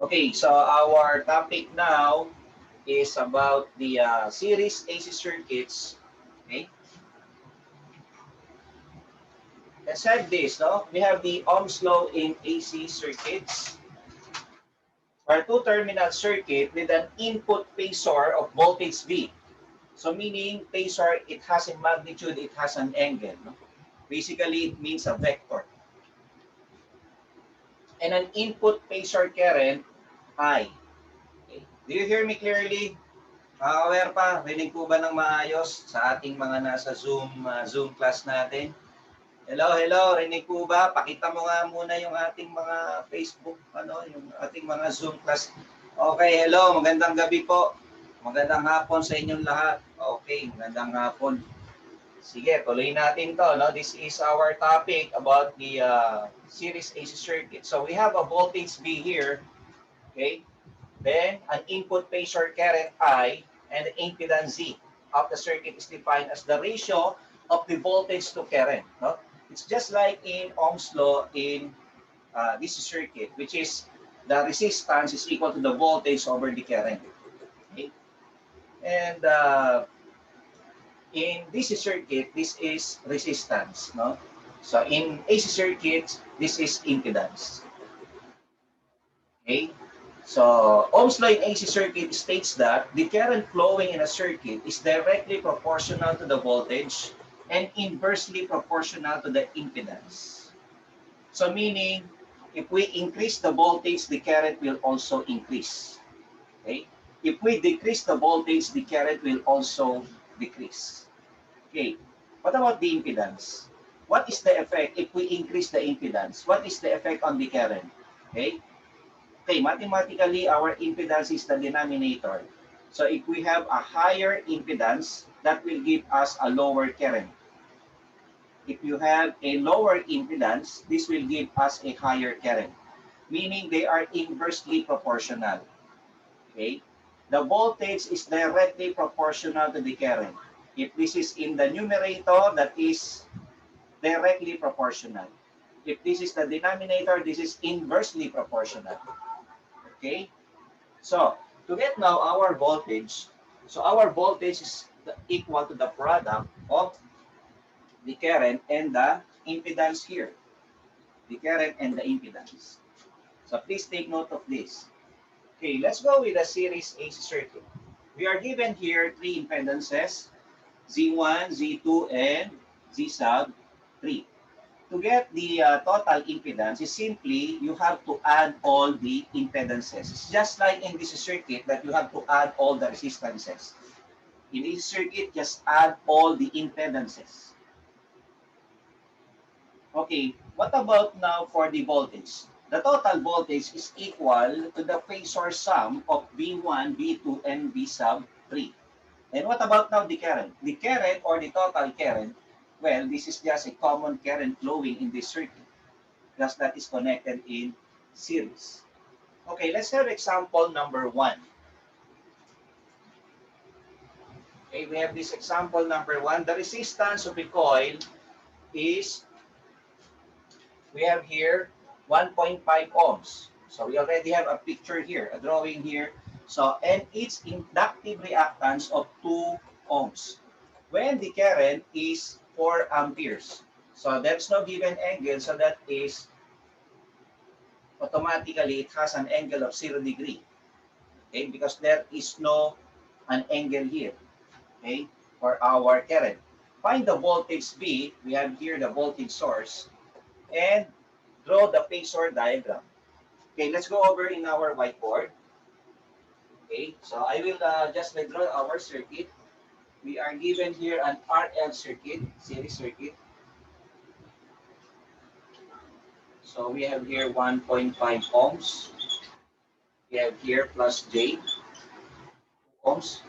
Okay, so our topic now is about the series AC circuits. Okay, let's have this. No, we have the Ohm's law in AC circuits, or two-terminal circuit with an input phasor of voltage V. So meaning phasor, it has a magnitude, it has an angle. No? Basically, it means a vector. And an input phasor current I. Okay. Do you hear me clearly? Aware pa, rinig po ba ng maayos sa ating mga nasa Zoom class natin? Hello, hello, rinig po ba? Pakita mo nga muna yung ating mga Facebook, yung ating mga Zoom class. Okay, hello, magandang gabi po. Magandang hapon sa inyong lahat. Okay, magandang hapon. Sige, tuloy natin to. No? This is our topic about the series AC circuit. So we have a voltage V here. Okay, then an input phasor current I and the impedance Z of the circuit is defined as the ratio of the voltage to current. No? It's just like in Ohm's law in this circuit, which is the resistance is equal to the voltage over the current. Okay? And in DC circuit, this is resistance. No? So in AC circuit, this is impedance. Okay? So, Ohm's law in AC circuit states that the current flowing in a circuit is directly proportional to the voltage and inversely proportional to the impedance. So, meaning, if we increase the voltage, the current will also increase. Okay? If we decrease the voltage, the current will also decrease. Okay. What about the impedance? What is the effect if we increase the impedance? What is the effect on the current? Okay? Okay, mathematically, our impedance is the denominator. So if we have a higher impedance, that will give us a lower current. If you have a lower impedance, this will give us a higher current, meaning they are inversely proportional. Okay? The voltage is directly proportional to the current. If this is in the numerator, that is directly proportional. If this is the denominator, this is inversely proportional. Okay, so to get now our voltage, so our voltage is equal to the product of the current and the impedance here, the current and the impedance. So please take note of this. Okay, let's go with the series AC circuit. We are given here three impedances, Z1, Z2, and Z sub 3. To get the total impedance is simply you have to add all the impedances. It's just like in this circuit that you have to add all the resistances. In this circuit, just add all the impedances. Okay, what about now for the voltage? The total voltage is equal to the phasor sum of V1, V2, and V sub 3. And what about now the current? The current or the total current, well, this is just a common current flowing in this circuit because that is connected in series. Okay, let's have example number 1. Okay, we have this example number 1. The resistance of the coil is, we have here 1.5 ohms. So we already have a picture here, a drawing here. So, and its inductive reactance of 2 ohms. When the current is 4 amperes. So there's no given angle, so that is automatically it has an angle of 0 degree. Okay, because there is no an angle here. Okay, for our current. Find the voltage V. We have here the voltage source and draw the phasor diagram. Okay, let's go over in our whiteboard. Okay, so I will just draw our circuit. We are given here an RL circuit, series circuit. So we have here 1.5 ohms. We have here plus J ohms.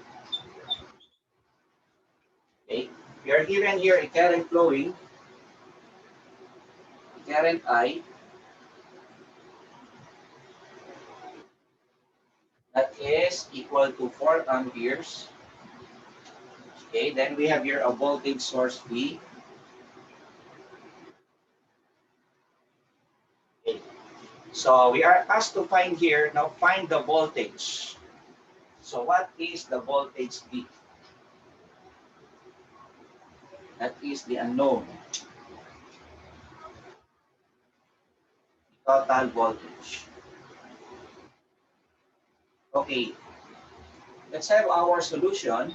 Okay, we are given here a current flowing, current I, that is equal to 4 amperes. Okay, then we have here a voltage source V. Okay. So we are asked to find here, now find the voltage. So what is the voltage V? That is the unknown. Total voltage. Okay, let's have our solution.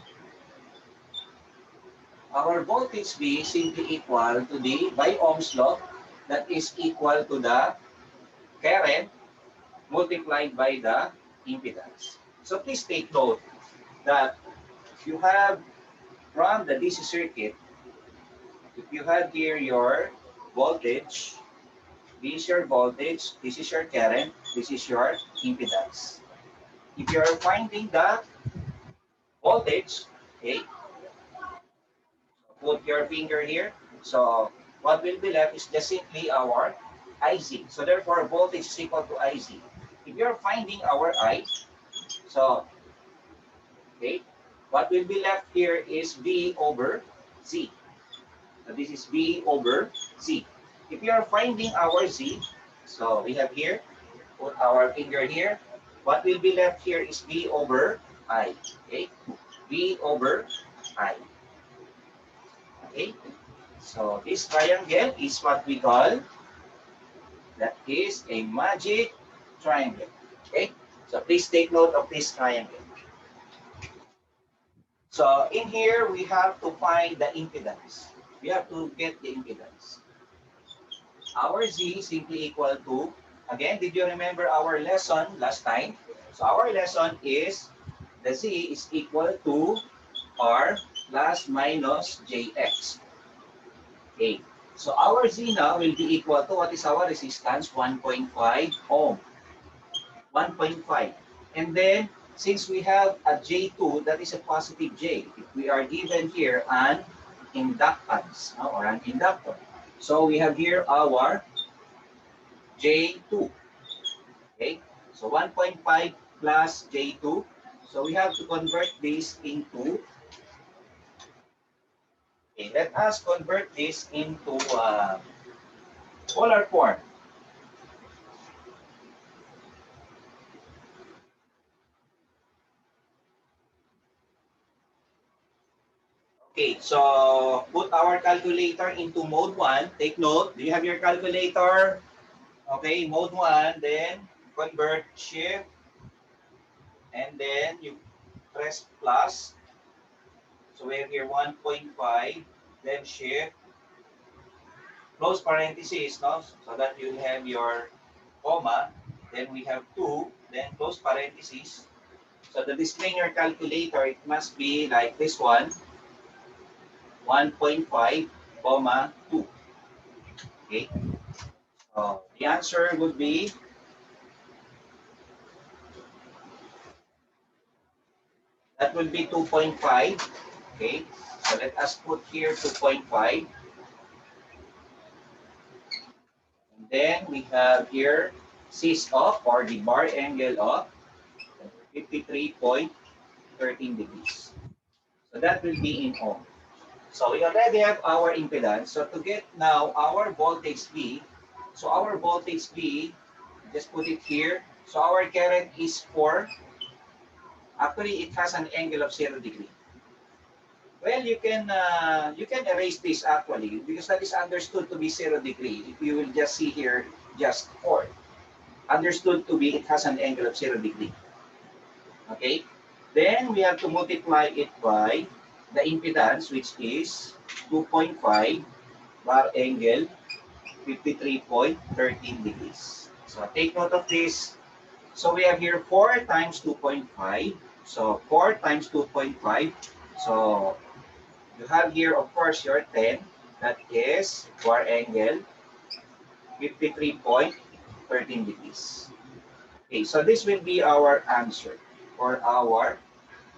Our voltage V is simply equal to the, by Ohm's law, that is equal to the current multiplied by the impedance. So please take note that you have from the DC circuit, if you have here your voltage, this is your voltage, this is your current, this is your impedance. If you are finding the voltage, okay, put your finger here. So what will be left is just simply our IZ. So therefore, voltage is equal to IZ. If you're finding our I, so okay, what will be left here is V over Z. So this is V over Z. If you are finding our Z, so we have here, put our finger here. What will be left here is V over I. Okay, V over I. Okay, so this triangle is what we call, that is a magic triangle. Okay, so please take note of this triangle. So in here, we have to find the impedance. We have to get the impedance. Our Z is simply equal to, again, did you remember our lesson last time? So our lesson is the Z is equal to R plus minus JX. Okay. So our Z now will be equal to, what is our resistance? 1.5 ohm. 1.5. And then, since we have a J2, that is a positive J. If we are given here an inductance, no, or an inductor. So we have here our J2. Okay, so 1.5 plus J2. So we have to convert this into, okay, let us convert this into polar form. Okay, so put our calculator into mode 1. Take note, do you have your calculator? Okay, mode 1, then convert shift, and then you press plus. So we have here 1.5, then shift, close parenthesis, no? So that you have your comma, then we have 2, then close parenthesis. So the display in your calculator, it must be like this one, 1.5, comma 2. Okay, so the answer would be, that will be 2.5. Okay, so let us put here 2.5. And then we have here cis of, or the bar angle of 53.13 degrees. So that will be in ohm. So we already have our impedance. So to get now our voltage V, so our voltage V, just put it here. So our current is 4. Actually, it has an angle of 0 degree. Well, you can erase this actually, because that is understood to be 0 degree. If you will just see here, just 4. Understood to be it has an angle of 0 degree. Okay? Then we have to multiply it by the impedance, which is 2.5 bar angle 53.13 degrees. So take note of this. So we have here 4 times 2.5. So 4 times 2.5. So you have here, of course, your 10. That is bar angle 53.13 degrees. Okay, so this will be our answer for our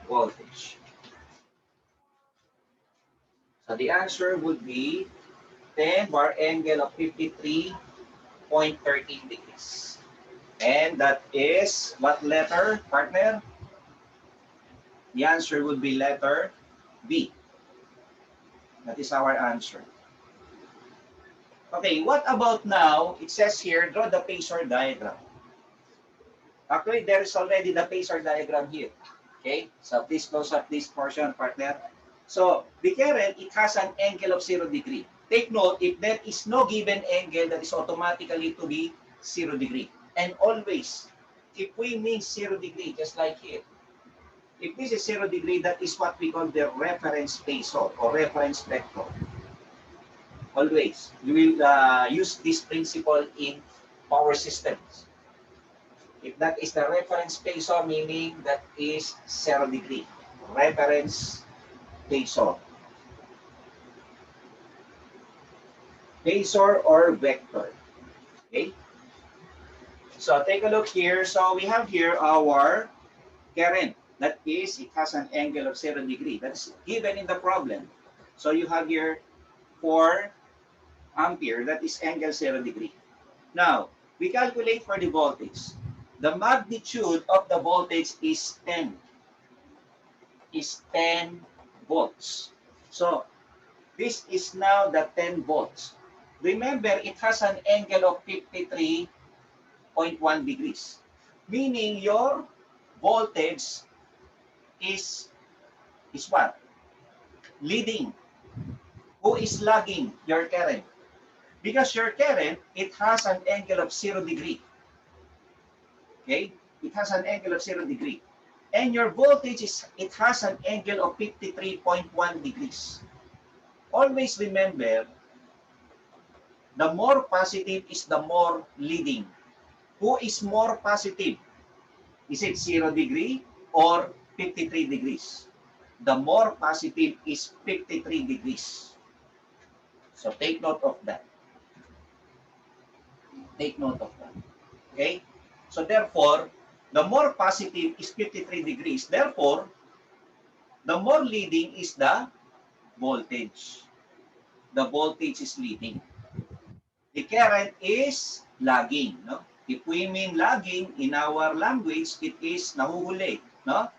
voltage. So the answer would be 10 bar angle of 53.13 degrees. And that is what letter, partner? The answer would be letter B. That is our answer. Okay, what about now? It says here, draw the phasor diagram. Actually, there is already the phasor diagram here. Okay, so please close up this portion, partner. So the current, it has an angle of 0 degree. Take note, if there is no given angle, that is automatically to be 0 degree. And always, if we mean 0 degree, just like here, if this is 0 degree, that is what we call the reference phasor or reference vector. Always, you will use this principle in power systems. If that is the reference phasor, meaning that is 0 degree. Reference phasor. Phasor or vector. Okay? So take a look here. So we have here our current. That is, it has an angle of 0 degree. That's given in the problem. So you have here 4 ampere. That is angle 0 degree. Now, we calculate for the voltage. The magnitude of the voltage is 10 volts. So this is now the 10 volts. Remember, it has an angle of 53.1 degrees, meaning your voltage is what? Leading. Who is lagging? Your current. Because your current, it has an angle of 0 degree. Okay? It has an angle of 0 degree. And your voltage it has an angle of 53.1 degrees. Always remember, the more positive is the more leading. Who is more positive? Is it 0 degree or 53 degrees? The more positive is 53 degrees. So take note of that. Take note of that. Okay? So therefore, the more positive is 53 degrees. Therefore, the more leading is the voltage. The voltage is leading. The current is lagging. No? If we mean lagging in our language, it is nahuhuli. No?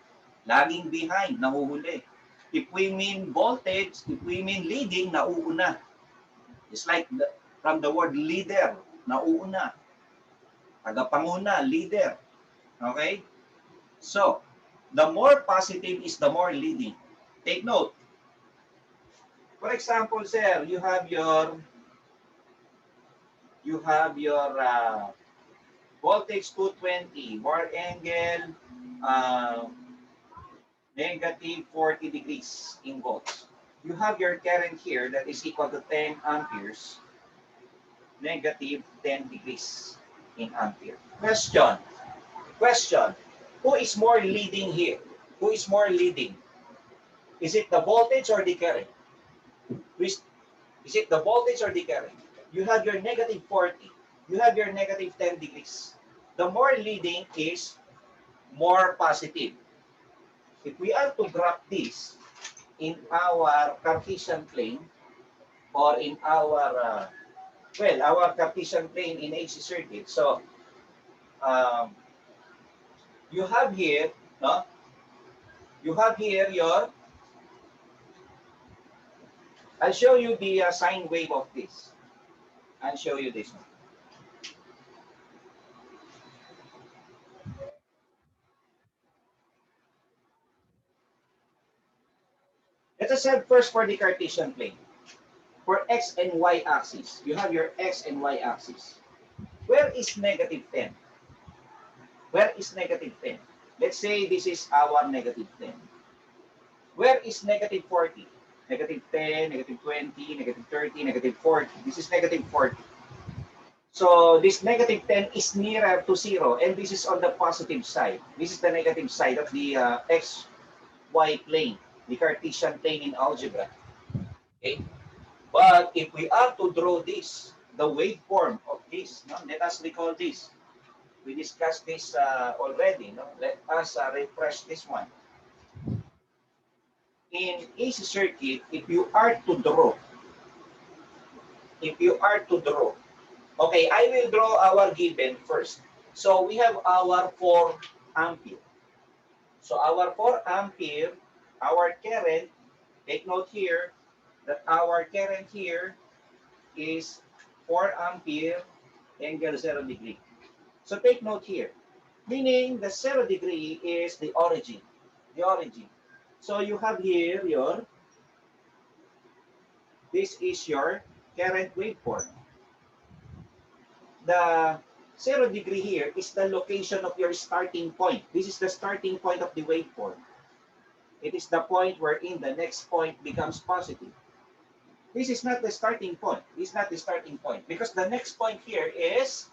Lagging behind, nahuhuli. If we mean voltage, if we mean leading, nauuna. It's like from the word leader, nauuna. Tagapanguna, leader. Okay? So, the more positive is the more leading. Take note. For example, sir, you have your voltage 220, more angle uh, negative 40 degrees in volts. You have your current here that is equal to 10 amperes, negative 10 degrees in ampere. Question. Who is more leading here? Who is more leading? Is it the voltage or the current? Is it the voltage or the current? You have your negative 40. You have your negative 10 degrees. The more leading is more positive. If we are to graph this in our Cartesian plane or in our Cartesian plane in AC circuit. So um, you have here, no? You have here your. I'll show you the sine wave of this. I'll show you this one. Let us have first for the Cartesian plane. For x and y axis, you have your x and y axis. Where is negative 10? Where is negative 10? Let's say this is our negative 10. Where is negative 40? Negative 10, negative 20, negative 30, negative 40. This is negative 40. So this negative 10 is nearer to 0, and this is on the positive side. This is the negative side of the xy plane, the Cartesian plane in algebra. Okay? But if we are to draw this, the waveform of this, no? Let us recall this. We discussed this already. No? Let us refresh this one. In AC circuit, if you are to draw, okay, I will draw our given first. So we have our 4 ampere. So our 4 ampere, our current, take note here that our current here is 4 ampere, angle 0 degree. So take note here, meaning the 0 degree is the origin. The origin. So you have here this is your current waveform. The 0 degree here is the location of your starting point. This is the starting point of the waveform. It is the point wherein the next point becomes positive. This is not the starting point. This is not the starting point because the next point here is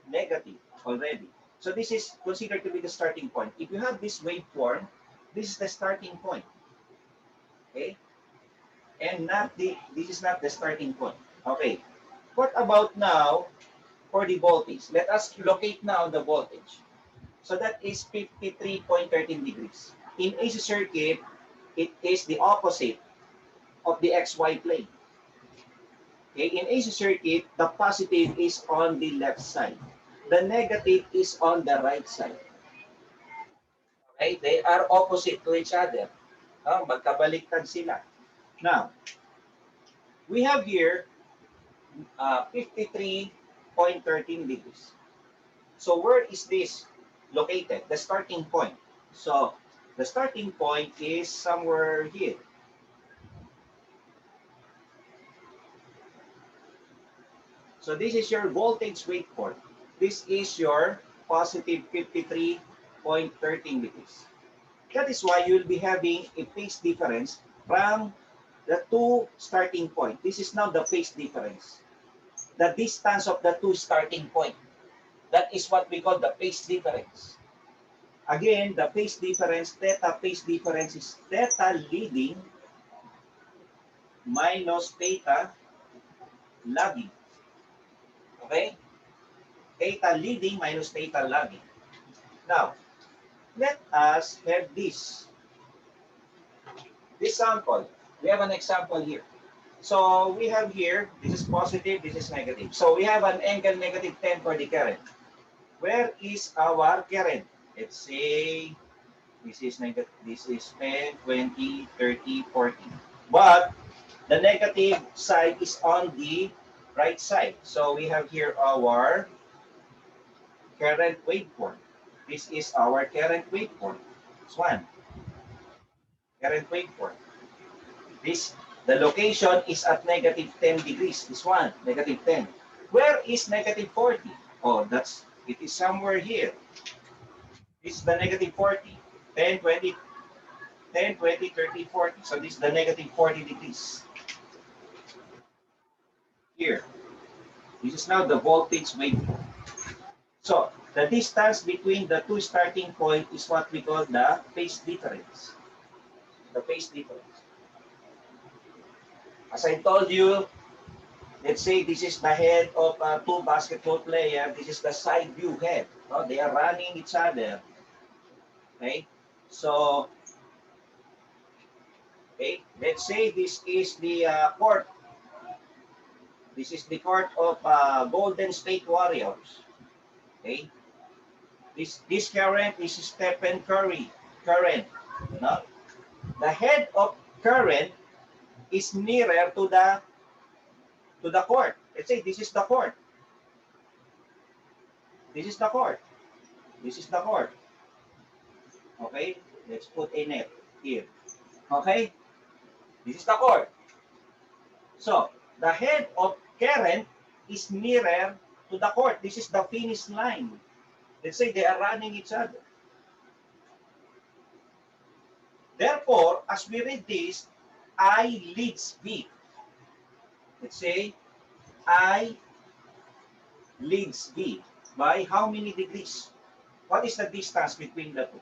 negative already. So this is considered to be the starting point. If you have this waveform, this is the starting point. Okay? And this is not the starting point. Okay. What about now for the voltage? Let us locate now the voltage. So that is 53.13 degrees. In AC circuit, it is the opposite of the XY plane. Okay, in AC circuit, the positive is on the left side. The negative is on the right side. Okay, they are opposite to each other. Magkabaliktad sila. Now, we have here 53.13 degrees. So where is this located? The starting point. So the starting point is somewhere here. So this is your voltage waveform. This is your positive 53.13 degrees. That is why you will be having a phase difference from the two starting point. This is now the phase difference. The distance of the two starting point. That is what we call the phase difference. Again, the phase difference, theta phase difference is theta leading minus theta lagging. Okay? Theta leading minus theta lagging. Now, let us have this sample. We have an example here. So we have here, this is positive, this is negative. So we have an angle negative 10 for the current. Where is our current? Let's say this is negative, this is 10, 20, 30, 40. But the negative side is on the right side. So we have here our current waveform. This is our current waveform. This one. Current waveform. The location is at negative 10 degrees. This one, negative 10. Where is negative 40? Oh, it is somewhere here. This is the negative 40. 10, 20, 10, 20, 30, 40. So this is the negative 40 degrees. Here. This is now the voltage waveform. So the distance between the two starting points is what we call the phase difference. The phase difference. As I told you, let's say this is the head of two basketball players. This is the side view head. They are running each other. Okay? So, okay, let's say this is the court. This is the court of Golden State Warriors. Okay? This current is Stephen Curry current. No? The head of current is nearer to the court. Let's say this is the court. This is the court. This is the court. Okay? Let's put a net here. Okay? This is the court. So, the head of current is nearer to the court. This is the finish line. Let's say they are running each other. Therefore, as we read this, I leads V. Let's say I leads V by how many degrees? What is the distance between the two?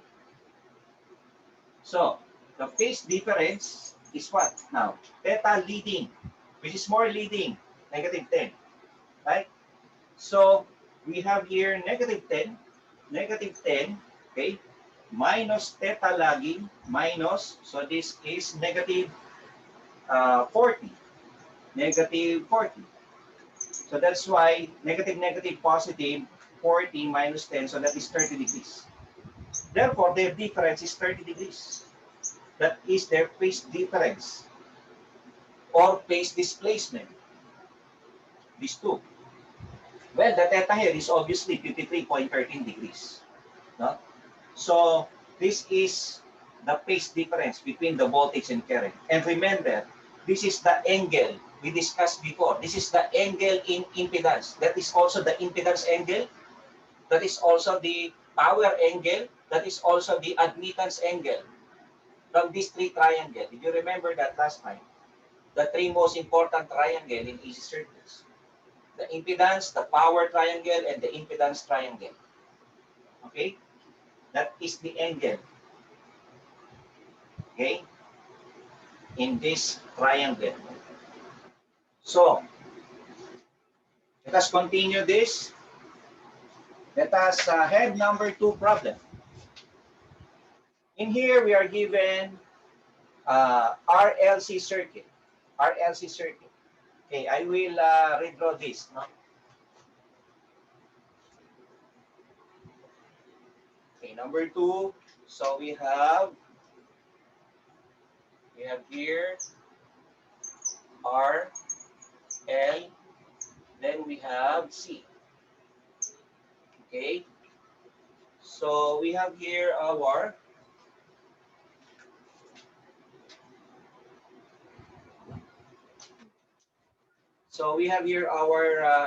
So, the phase difference is what now? Theta leading, which is more leading, negative 10. Right? So, we have here negative 10, okay, minus theta lagging, minus, so this is negative 40. Negative 40. So that's why negative, negative, positive, 40 minus 10, so that is 30 degrees. Therefore, their difference is 30 degrees. That is their phase difference or phase displacement. These two. Well, the theta here is obviously 53.13 degrees. No? So this is the phase difference between the voltage and current. And remember, this is the angle we discussed before. This is the angle in impedance. That is also the impedance angle. That is also the power angle. That is also the admittance angle from these three triangles. Did you remember that last time? The three most important triangle in AC circuits. The impedance, the power triangle, and the impedance triangle. Okay? That is the angle. Okay? In this triangle. So, let us continue this. Let us have number 2 problem. In here, we are given RLC circuit. RLC circuit. Okay, I will redraw this. No? Okay, number 2. So we have here R, L, then we have C. Okay. So we have here our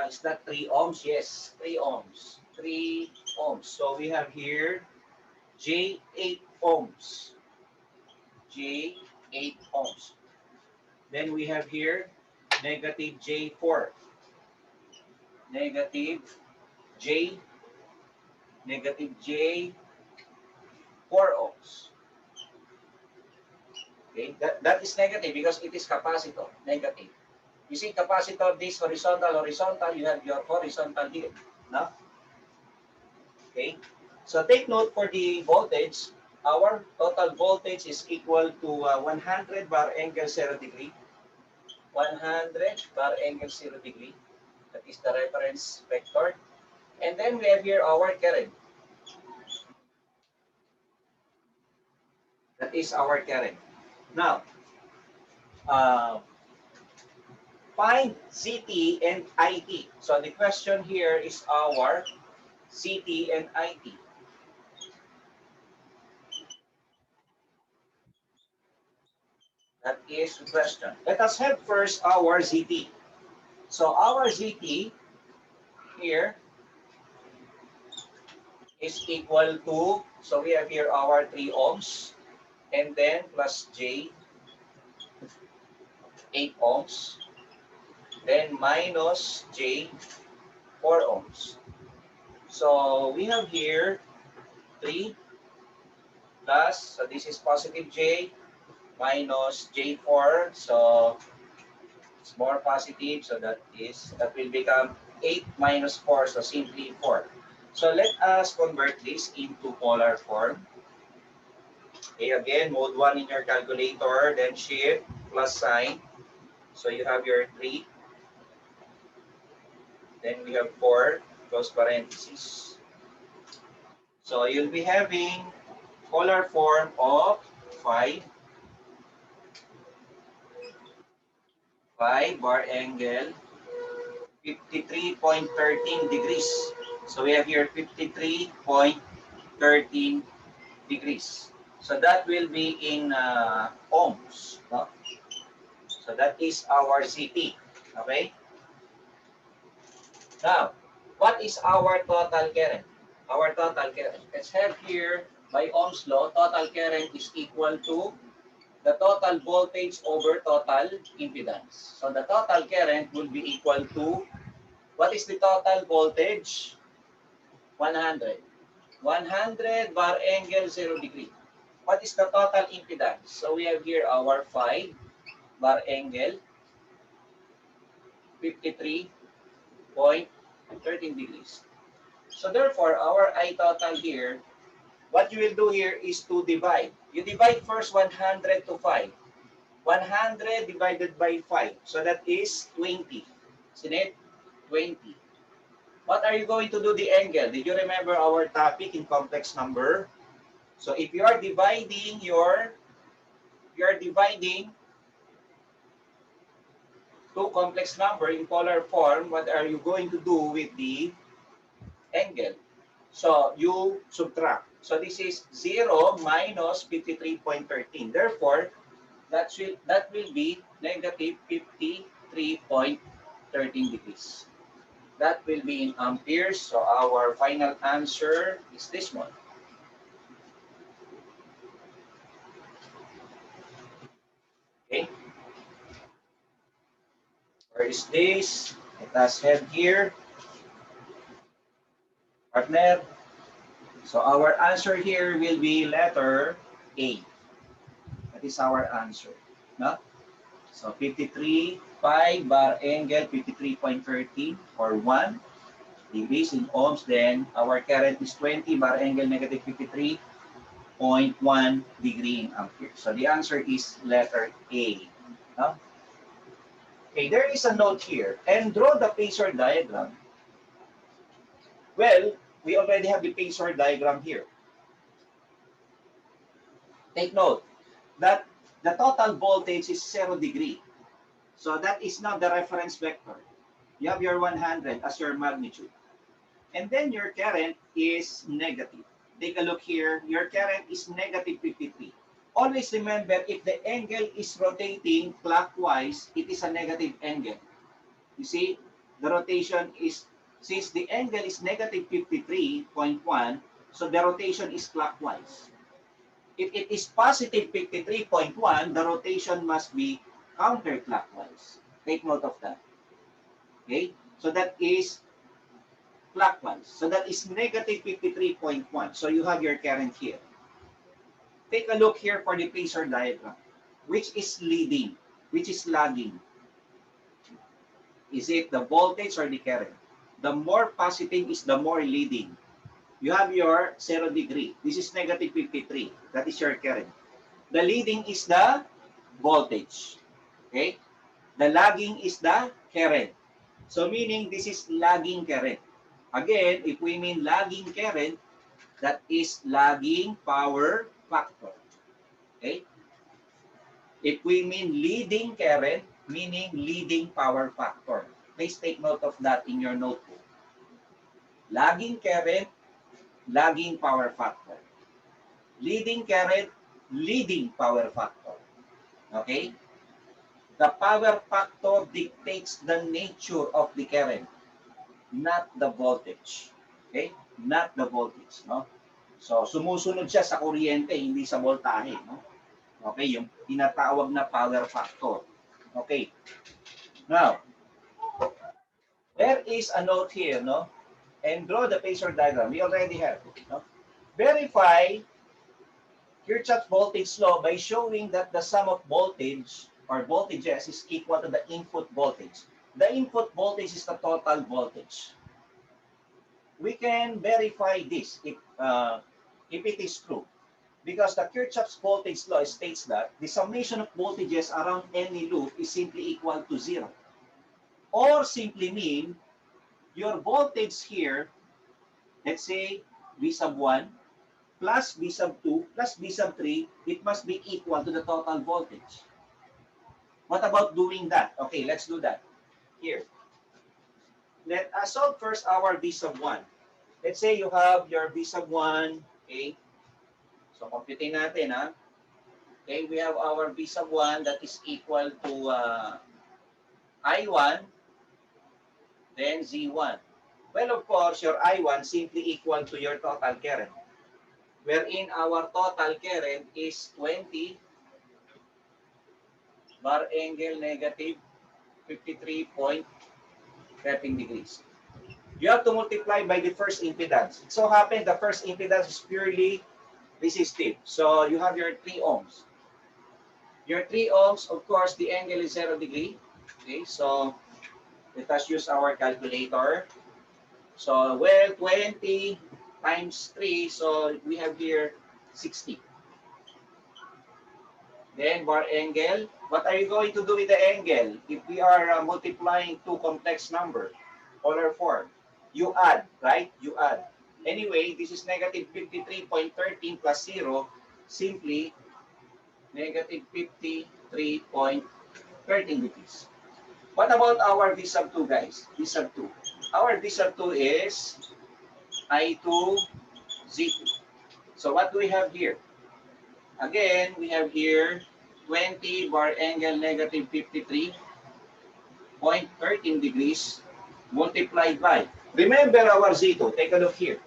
is that 3 ohms? Yes, 3 ohms. 3 ohms. So we have here J8 ohms. J8 ohms. Then we have here negative J4. Negative J, negative J4 ohms. Okay, that is negative because it is capacitor, negative. You see capacitor, this horizontal, you have your horizontal here. No? Okay, so take note for the voltage. Our total voltage is equal to 100 bar angle 0 degree. 100 bar angle 0 degree. That is the reference vector. And then we have here our current. That is our current. Now, find CT and IT. So the question here is our CT and IT. That is the question. Let us have first our ZT. So our ZT here is equal to, so we have here our 3 ohms and then plus J 8 ohms, then minus J 4 ohms. So we have here 3 plus, so this is positive J minus J4, so it's more positive, so that will become 8 minus 4, so simply 4. So let us convert this into polar form. Okay, again, mode 1 in your calculator, then shift plus sign. So you have your 3, then we have 4, close parenthesis. So you'll be having polar form of 5 bar angle 53.13 degrees. So we have here 53.13 degrees. So that will be in ohms. No? So that is our CT. Okay? Now, what is our total current? Our total current. Let's have here, by Ohm's law, total current is equal to the total voltage over total impedance. So the total current will be equal to, what is the total voltage? 100. 100 bar angle 0 degree. What is the total impedance? So we have here our 5 bar angle 53.13 degrees. So therefore, our I total here, what you will do here is to divide. You divide first 100 to 5. 100 divided by 5. So that is 20. Isn't it? 20. What are you going to do the angle? Did you remember our topic in complex number? So if you are dividing two complex number in polar form, what are you going to do with the angle? So you subtract. So this is 0 minus 53.13. Therefore, that will be negative 53.13 degrees. That will be in amperes. So our final answer is this one. Okay. Where is this? Let us head here. Partner. So our answer here will be letter A. That is our answer. No? So 53, 5 bar angle, 53.13 or 1 degrees in ohms. Then our current is 20 bar angle, negative 53.1 degree in ampere. So the answer is letter A. No? Okay, there is a note here. And draw the phasor diagram. Well, we already have the phasor diagram here. Take note that the total voltage is 0 degree. So that is now the reference vector. You have your 100 as your magnitude. And then your current is negative. Take a look here. Your current is negative 53. Always remember, if the angle is rotating clockwise, it is a negative angle. You see, the rotation is, since the angle is negative 53.1, so the rotation is clockwise. If it is positive 53.1, the rotation must be counterclockwise. Take note of that. Okay? So that is clockwise. So that is negative 53.1. So you have your current here. Take a look here for the phasor diagram. Which is leading? Which is lagging? Is it the voltage or the current? The more positive is the more leading. You have your 0 degree. This is negative 53. That is your current. The leading is the voltage. Okay? The lagging is the current. So meaning this is lagging current. Again, if we mean lagging current, that is lagging power factor. Okay? If we mean leading current, meaning leading power factor. Please take note of that in your notebook. Lagging current, lagging power factor. Leading current, leading power factor. Okay? The power factor dictates the nature of the current, not the voltage. Okay? Not the voltage. No? So, sumusunod siya sa kuryente, hindi sa voltahe. No? Okay? Yung tinatawag na power factor. Okay? Now, there is a note here, no? And draw the phasor diagram. We already have. No? Verify Kirchhoff's voltage law by showing that the sum of voltage or voltages is equal to the input voltage. The input voltage is the total voltage. We can verify this if it is true. Because the Kirchhoff's voltage law states that the summation of voltages around any loop is simply equal to 0. Or simply mean your voltage here, let's say V sub 1 plus V sub 2 plus V sub 3, it must be equal to the total voltage. What about doing that? Okay, let's do that. Here. Let us solve first our V sub 1. Let's say you have your V sub 1, okay? So, computing natin, ha? Okay, we have our V sub 1 that is equal to I1, then Z1. Well, of course, your I1 simply equal to your total current, wherein our total current is 20 bar angle negative 53.13 degrees. You have to multiply by the first impedance. It so happens the first impedance is purely resistive. So you have your 3 ohms. Your 3 ohms, of course, the angle is 0 degree. Okay, so let us use our calculator. So, well, 20 times 3, so we have here 60. Then bar angle. What are you going to do with the angle? If we are multiplying two complex numbers, polar form, you add, right? You add. Anyway, this is negative 53.13 plus 0, simply negative 53.13 degrees. What about our V sub 2, guys? V sub 2. Our V sub 2 is I2 Z2. So what do we have here? Again, we have here 20 bar angle negative 53.13 degrees multiplied by. Remember our Z2. Take a look here.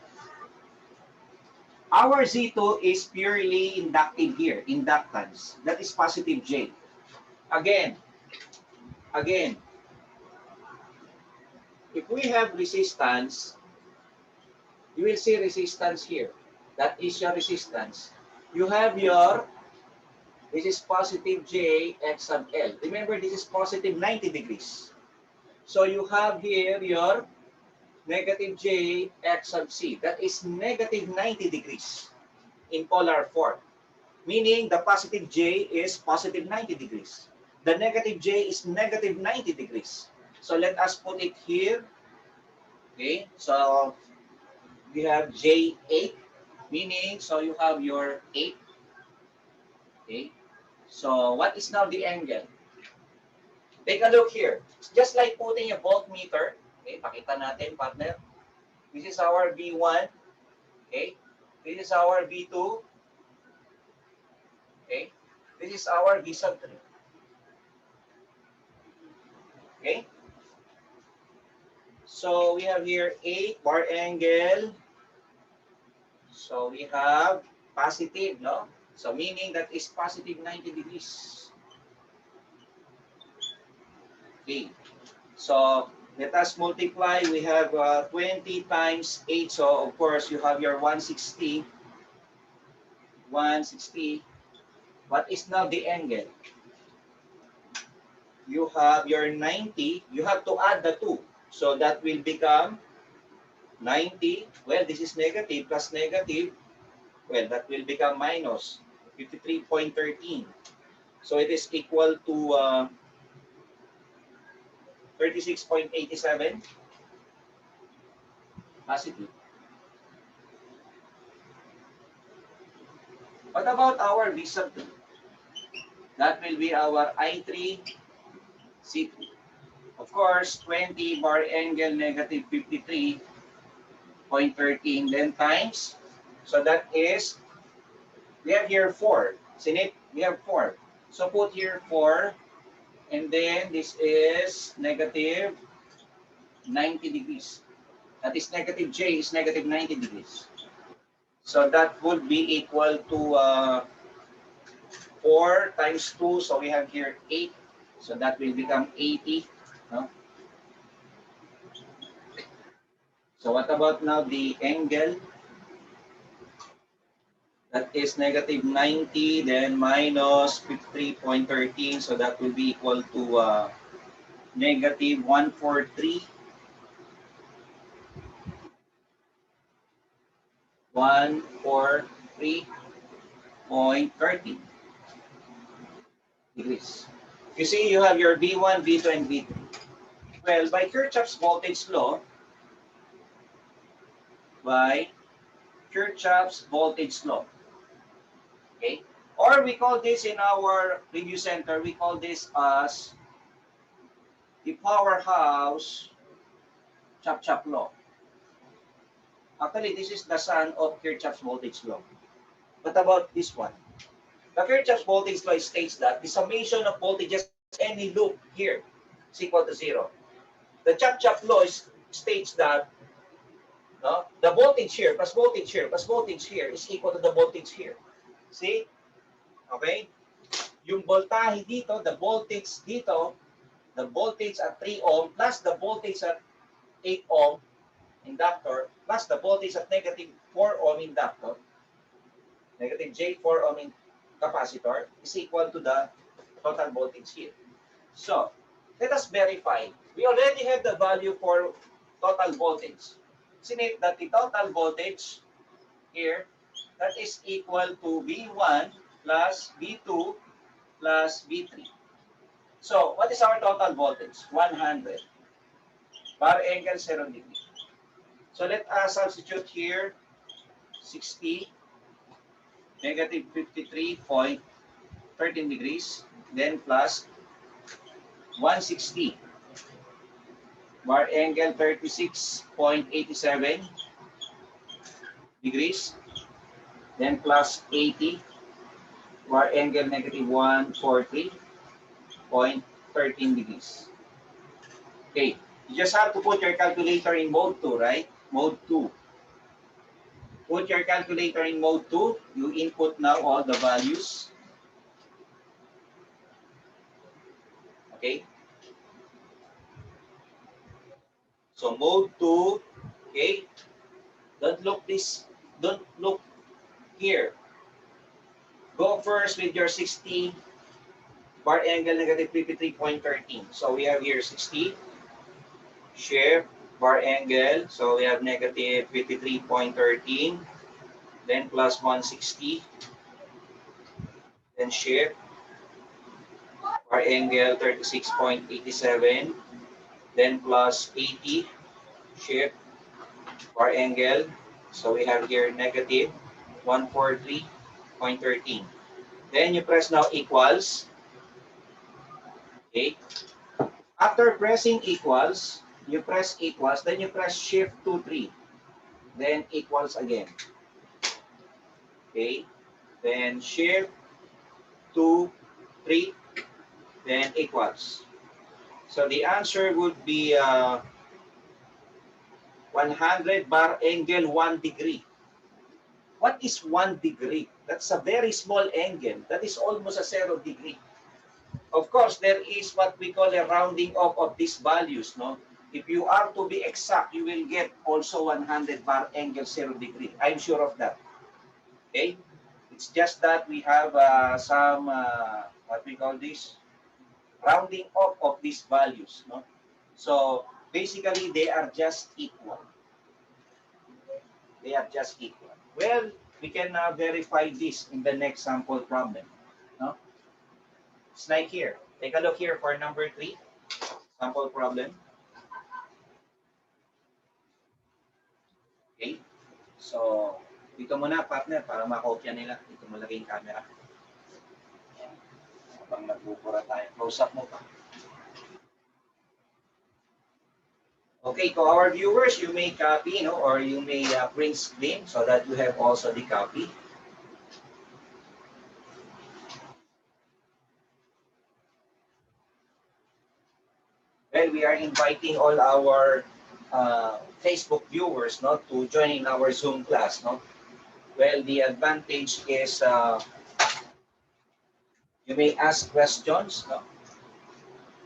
Our Z2 is purely inductive here, inductance. That is positive J. Again, if we have resistance, you will see resistance here. That is your resistance. You have your, this is positive J X sub L. Remember, this is positive 90 degrees. So you have here your negative J X sub C. That is negative 90 degrees in polar form. Meaning the positive J is positive 90 degrees. The negative J is negative 90 degrees. So let us put it here. Okay, so we have J8, meaning, so you have your 8. Okay, so what is now the angle? Take a look here. It's just like putting a voltmeter. Okay, pakita natin, partner. This is our V1. Okay, this is our V2. Okay, this is our V sub 3. Okay, so we have here 8 bar angle. So we have positive, no? So meaning that is positive 90 degrees. Okay, so let us multiply. We have 20 times 8. So of course you have your 160. 160. What is now the angle? You have your 90. You have to add the 2. So that will become 90. Well, this is negative plus negative. Well, that will become minus 53.13. So it is equal to 36.87 positive. What about our V sub 2? That will be our I3 C2. Of course, 20 bar angle negative 53.13 then times. So that is, we have here 4. Sinit, we have 4. So put here 4. And then this is negative 90 degrees. That is negative J is negative 90 degrees. So that would be equal to 4 times 2. So we have here 8. So that will become 80. No? So what about now the angle? That is negative 90, then minus 53.13. So that will be equal to negative 143. 143.30 degrees. You see, you have your V1, V2, and V3. Well, by Kirchhoff's voltage law, okay? Or we call this in our review center, we call this as the powerhouse chop-chop law. Actually, this is the son of Kirchhoff's voltage law. What about this one? The Kirchhoff's voltage law states that the summation of voltages any loop here is equal to 0. The chop-chop law states that the voltage here plus voltage here plus voltage here is equal to the voltage here. See? Okay? Yung voltahe dito, the voltage dito, the voltage at 3 ohm plus the voltage at 8 ohm inductor plus the voltage at negative 4 ohm inductor, negative J4 ohm in capacitor is equal to the total voltage here. So, let us verify. We already have the value for total voltage. Since that the total voltage here, that is equal to V1 plus V2 plus V3. So, what is our total voltage? 100. Bar angle 0 degree. So, let us substitute here 60, negative 53.13 degrees, then plus 160. bar angle 36.87 degrees, then plus 80, bar angle negative 143.13 degrees. Okay, you just have to put your calculator in mode 2, right? Mode 2. Put your calculator in mode 2. You input now all the values. Okay. So mode 2, okay. Don't look here. Go first with your 60 bar angle negative 53.13. So we have here 60, shift, bar angle. So we have negative 53.13, then plus 160, then shift, bar angle 36.87, then plus 80, shift, bar angle. So we have here negative 143.13. Then you press now equals. Okay. After pressing equals, you press equals, then you press shift 2, 3. Then equals again. Okay. Then shift 2, 3. Then equals. So the answer would be 100 bar angle 1 degree. What is 1 degree? That's a very small angle. That is almost a 0 degree. Of course, there is what we call a rounding off of these values. No, if you are to be exact, you will get also 100 bar angle 0 degree. I'm sure of that. Okay, it's just that we have some what we call this rounding off of these values. No, so basically they are just equal. They are just equal. Well, we can verify this in the next sample problem. No, it's like here. Take a look here for number 3 sample problem. Okay? So, dito muna partner para makopya nila. Dito mo lagay yung camera. Ayan. Habang nagbubura tayo. Close up mo pa. Okay, to our viewers, you may copy, no, or you may print screen so that you have also the copy. Well, we are inviting all our Facebook viewers, no, to join in our Zoom class, no. Well, the advantage is you may ask questions, no.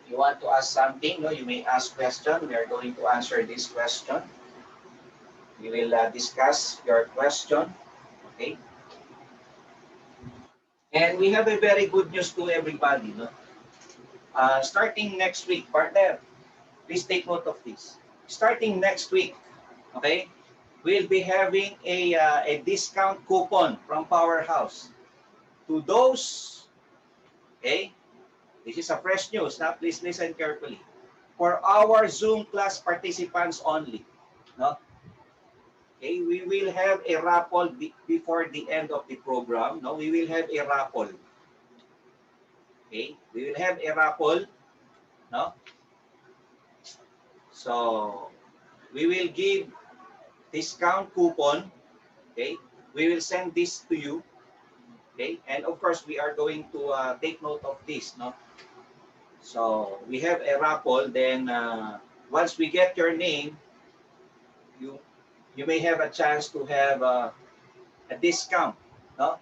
You want to ask something, no, you may ask question. We are going to answer this question. We will discuss your question, okay? And we have a very good news to everybody, no? Starting next week, partner, please take note of this. Starting next week, okay, we'll be having a discount coupon from Powerhouse to those, okay, this is a fresh news. Now, please listen carefully. For our Zoom class participants only, no? Okay, we will have a raffle before the end of the program. No, we will have a raffle. Okay, we will have a raffle. No, so we will give discount coupon. Okay, we will send this to you. Okay, and of course we are going to take note of this. No, so we have a raffle. Then once we get your name, you may have a chance to have a discount. No,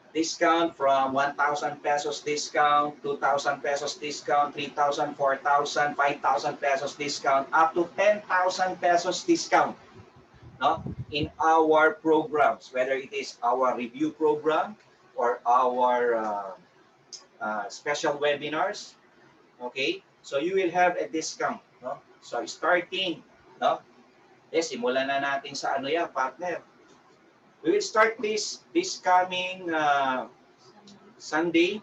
discount from 1,000 pesos discount, 2,000 pesos discount, 3,000, 4,000, 5,000 pesos discount, up to 10,000 pesos discount, no, in our programs, whether it is our review program or our special webinars. Okay, so you will have a discount, no? So starting, no, simulan na natin sa ano yan, partner. We will start this coming Sunday,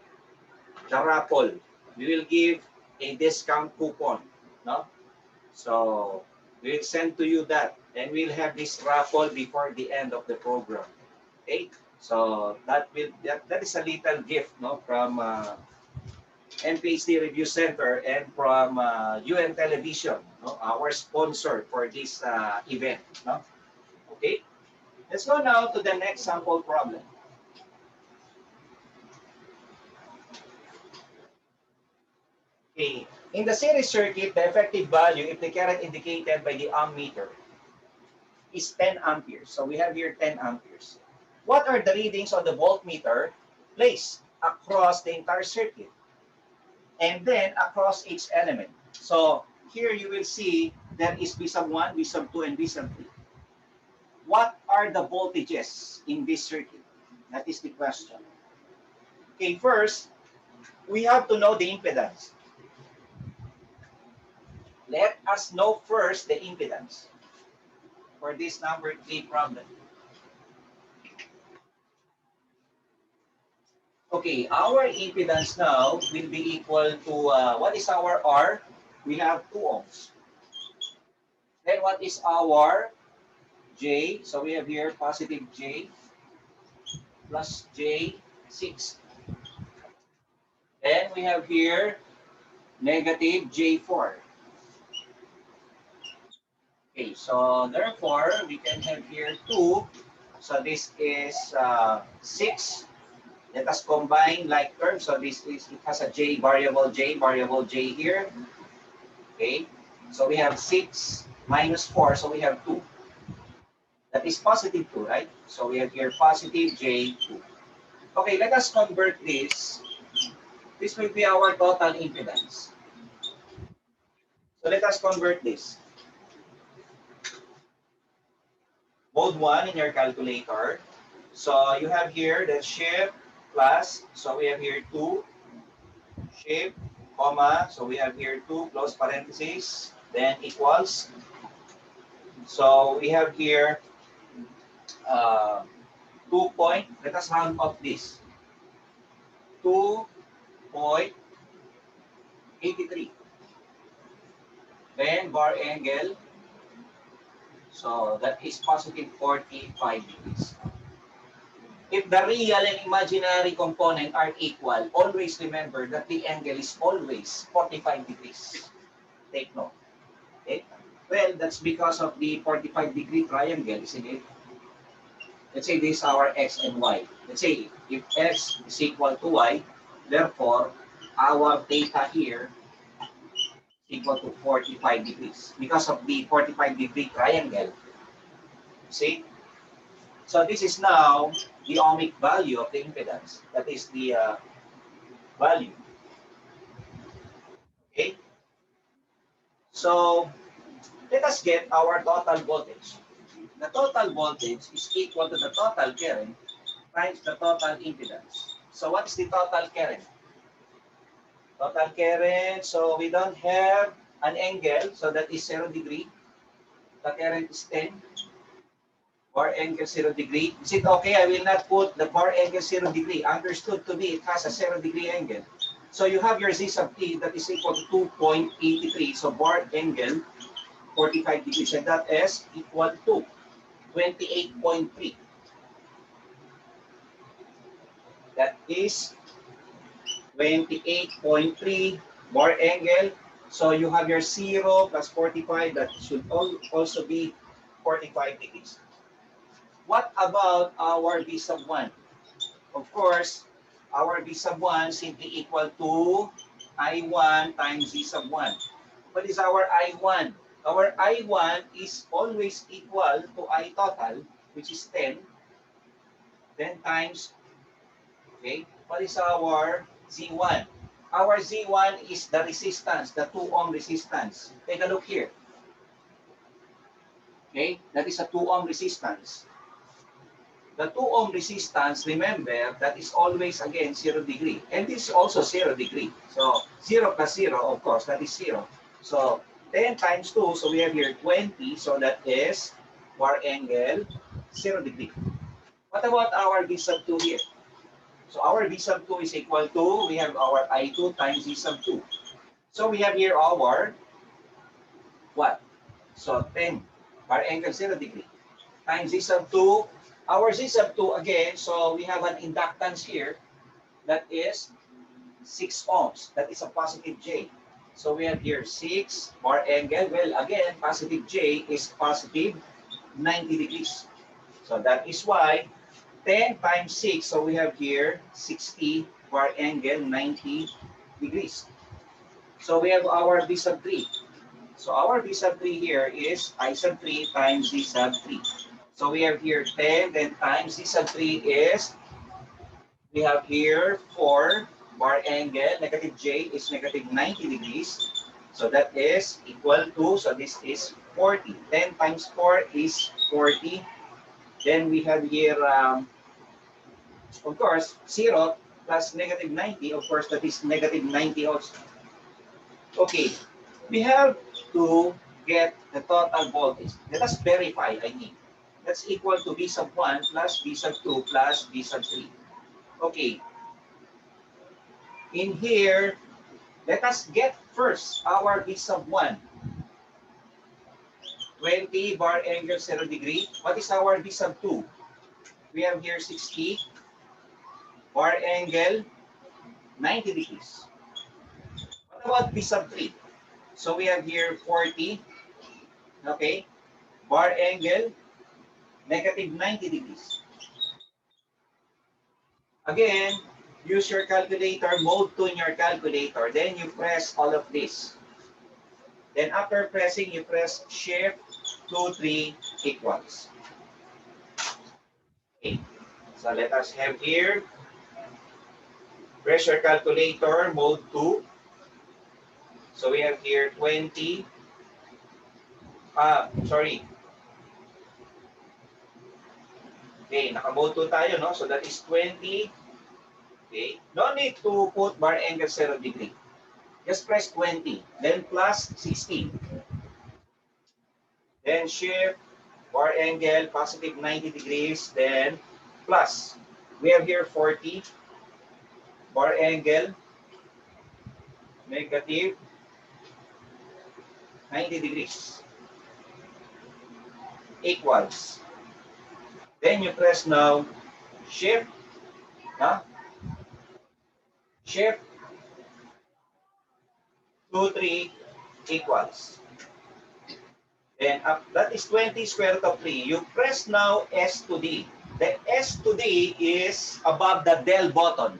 the raffle. We will give a discount coupon, no? So we will send to you that, and we'll have this raffle before the end of the program. Okay, so that is a little gift, no, from MPHD Review Center and from UN Television, no, our sponsor for this event. No? Okay, let's go now to the next sample problem. Okay, in the series circuit, the effective value, if the current indicated by the ammeter, is 10 amperes. So we have here 10 amperes. What are the readings on the voltmeter placed across the entire circuit and then across each element? So here you will see there is V sub 1, V sub 2, and V sub 3. What are the voltages in this circuit? That is the question. Okay, first, we have to know the impedance. Let us know first the impedance for this number 3 problem. Okay, our impedance now will be equal to, what is our R? We have 2 ohms. Then what is our J? So we have here positive J plus J6. Then we have here negative J4. Okay, so therefore we can have here 2. So this is 6. Let us combine like terms. So this is, it has a variable J here. Okay, so we have 6 minus 4, so we have 2. That is positive 2, right? So we have here positive J2. Okay, let us convert this. This will be our total impedance. So let us convert this. Mode 1 in your calculator. So you have here the shift plus, so we have here 2, shift, comma, so we have here 2, close parentheses, then equals. So we have here 2 point, let us round off this, 2.83. Then bar angle, so that is positive 45 degrees. If the real and imaginary component are equal, always remember that the angle is always 45 degrees. Take note. Okay? Well, that's because of the 45-degree triangle, isn't it? Let's say this is our x and y. Let's say if x is equal to y, therefore our theta here is equal to 45 degrees because of the 45-degree triangle. See? So this is now the ohmic value of the impedance. That is the value. Okay? So let us get our total voltage. The total voltage is equal to the total current times the total impedance. So what is the total current? Total current, so we don't have an angle, so that is 0 degree. The current is 10. Bar angle 0 degree. Is it okay? I will not put the bar angle 0 degree. Understood to be it has a 0 degree angle. So you have your Z sub t that is equal to 2.83. So bar angle 45 degrees, and that is equal to 28.3. That is 28.3 bar angle. So you have your 0 plus 45. That should also be 45 degrees. What about our V sub 1? Of course, our V sub 1 simply equal to I1 times Z sub 1. What is our I1? Our I1 is always equal to I total, which is 10. 10 times, okay? What is our Z1? Our Z1 is the resistance, the 2 ohm resistance. Take a look here. Okay, that is a 2 ohm resistance. The 2 ohm resistance, remember, that is always again 0 degree. And this is also 0 degree. So 0 plus 0, of course, that is 0. So 10 times 2, so we have here 20. So that is bar angle 0 degree. What about our V sub 2 here? So our V sub 2 is equal to, we have our I2 times V sub 2. So we have here our, what? So 10, bar angle 0 degree, times Z sub 2. Our Z sub 2 again, so we have an inductance here that is 6 ohms. That is a positive J. So we have here 6 bar angle. Well, again, positive J is positive 90 degrees. So that is why 10 times 6, so we have here 60 bar angle, 90 degrees. So we have our B sub 3. So our B sub 3 here is I sub 3 times D sub 3. So we have here 10, then times D sub 3 is, we have here 4 bar angle, negative J is negative 90 degrees. So that is equal to, so this is 40. 10 times 4 is 40. Then we have here, of course, 0 plus negative 90. Of course, that is negative 90 also. Okay, we have to get the total voltage. Let us verify, I mean. That's equal to V sub 1 plus V sub 2 plus V sub 3. Okay, in here, let us get first our V sub 1. 20 bar angle 0 degree. What is our V sub 2? We have here 60 bar angle 90 degrees. What about V sub 3? So we have here 40, okay, bar angle negative 90 degrees. Again, use your calculator, mode 2 in your calculator, then you press all of this. Then after pressing, you press shift 2, 3 equals. Okay. So let us have here, press your calculator, mode 2. So we have here 20, sorry. Okay, naka-mode 2 tayo, no? So that is 20. Okay, no need to put bar angle 0 degree. Just press 20, then plus 16. Then shift, bar angle, positive 90 degrees, then plus. We have here 40, bar angle, negative 90 degrees, equals. Then you press now, shift, huh? Shift, 2, 3, equals. Then that is 20 square root of 3. You press now S to D. The S to D is above the del button.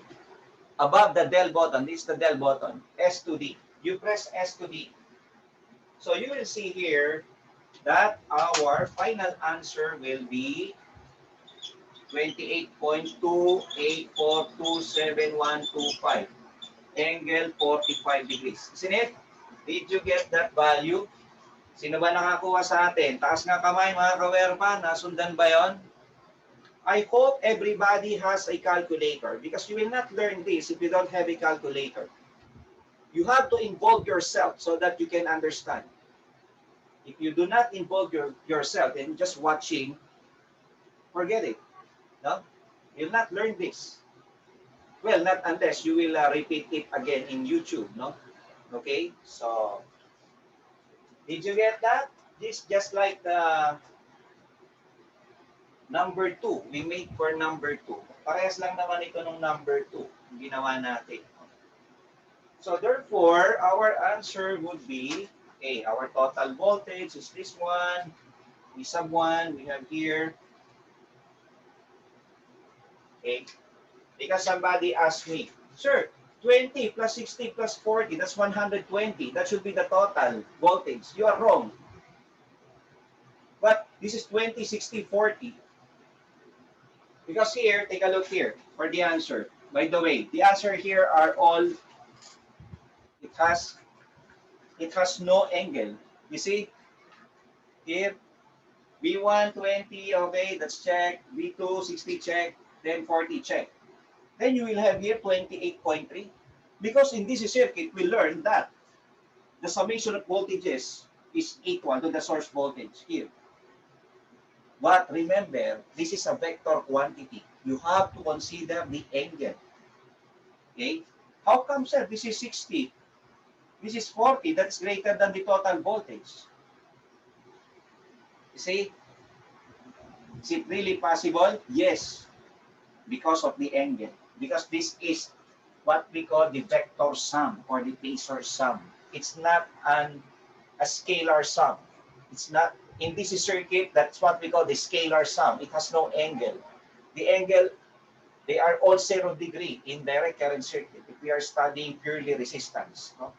Above the del button, this is the del button. S to D. You press S to D. So you will see here that our final answer will be 28.28427125. Angle 45 degrees. Isn't it? Did you get that value? Sino ba nakakuha sa atin? Taas nga kamay mga kawerpa, nasundan ba yon? I hope everybody has a calculator because you will not learn this if you don't have a calculator. You have to involve yourself so that you can understand. If you do not involve yourself and just watching, forget it. No? You'll not learn this. Well, not unless you will repeat it again in YouTube. No? Okay? So, did you get that? This just like the number 2. We made for number 2. Parehas lang naman ito ng number 2. Yung ginawa natin. So therefore, our answer would be, okay, our total voltage is this one. V sub 1, we have here. Okay. Because somebody asked me, sir, 20 plus 60 plus 40, that's 120. That should be the total voltage. You are wrong. But this is 20, 60, 40. Because here, take a look here for the answer. By the way, the answer here are all, it has no angle. You see, here, V1, 20, okay, that's check. V2, 60, check. Then 40, check. Then you will have here 28.3. Because in this circuit, we learned that the summation of voltages is equal to the source voltage here. But remember, this is a vector quantity. You have to consider the angle. Okay? How come, sir, this is 60? This is 40. That's greater than the total voltage. You see? Is it really possible? Yes. Because of the angle. Because this is what we call the vector sum or the phasor sum. It's not a scalar sum. It's not, in DC circuit, that's what we call the scalar sum. It has no angle. The angle, they are all 0 degree in direct current circuit if we are studying purely resistance. No?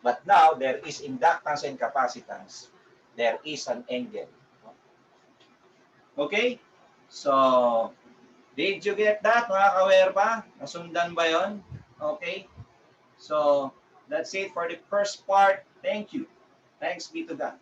But now, there is inductance and capacitance. There is an angle. Okay? So, did you get that, mga kawerpa? Nasundan ba yon? Okay? So, that's it for the first part. Thank you. Thanks be to God.